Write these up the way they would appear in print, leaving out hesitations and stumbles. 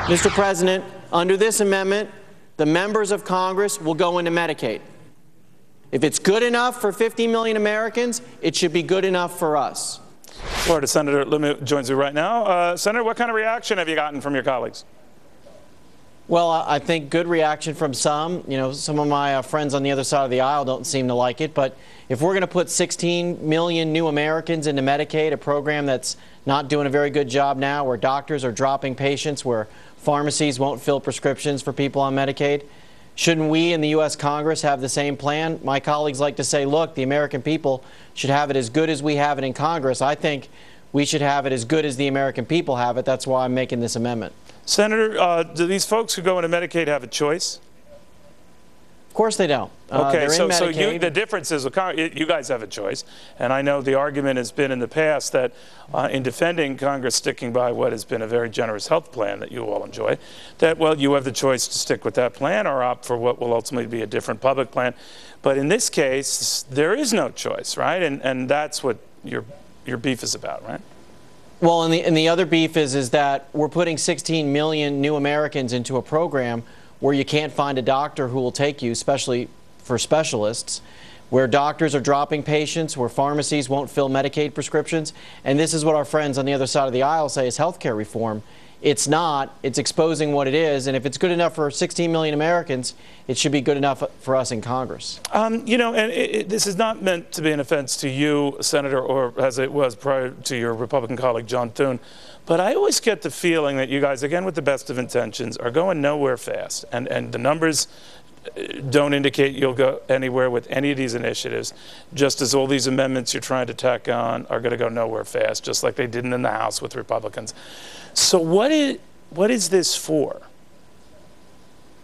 Mr. President, under this amendment, the members of Congress will go into Medicaid. If it's good enough for 50 million Americans, it should be good enough for us. Florida Senator LeMieux joins me right now. Senator, what kind of reaction have you gotten from your colleagues? Well, I think good reaction from some. You know, some of my friends on the other side of the aisle don't seem to like it. But if we're going to put 16 million new Americans into Medicaid, a program that's not doing a very good job now, where doctors are dropping patients, where pharmacies won't fill prescriptions for people on Medicaid, shouldn't we in the U.S. Congress have the same plan? My colleagues like to say, look, the American people should have it as good as we have it in Congress. I think we should have it as good as the American people have it. That's why I'm making this amendment. Senator, do these folks who go into Medicaid have a choice? Of course they don't. Okay, so the difference is you guys have a choice. And I know the argument has been in the past that in defending Congress sticking by what has been a very generous health plan that you all enjoy, that, well, you have the choice to stick with that plan or opt for what will ultimately be a different public plan. But in this case, there is no choice, right? And that's what your beef is about, right? Well, and the other beef is that we're putting 16 million new Americans into a program where you can't find a doctor who will take you, especially for specialists, where doctors are dropping patients, where pharmacies won't fill Medicaid prescriptions. And this is what our friends on the other side of the aisle say is health care reform. It's not. It's exposing what it is. And if it's good enough for 16 million Americans, it should be good enough for us in Congress. You know, and this is not meant to be an offense to you, Senator, or as it was prior to your Republican colleague, John Thune. But I always get the feeling that you guys, again, with the best of intentions, are going nowhere fast. And the numbers don't indicate you'll go anywhere with any of these initiatives, just as all these amendments you're trying to tack on are going to go nowhere fast, just like they didn't in the House with Republicans. So what is this for?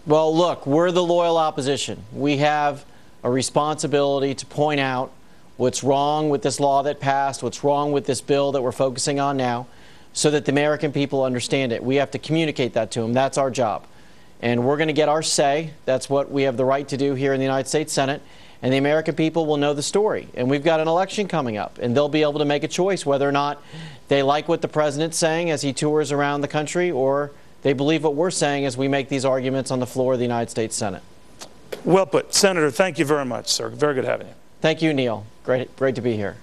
Well, look, we're the loyal opposition. We have a responsibility to point out what's wrong with this law that passed, what's wrong with this bill that we're focusing on now, so that the American people understand it. We have to communicate that to them. That's our job. And we're going to get our say. That's what we have the right to do here in the United States Senate. And the American people will know the story. And we've got an election coming up, and they'll be able to make a choice whether or not they like what the president's saying as he tours around the country, or they believe what we're saying as we make these arguments on the floor of the United States Senate. Well put. Senator, thank you very much, sir. Very good having you. Thank you, Neil. Great to be here.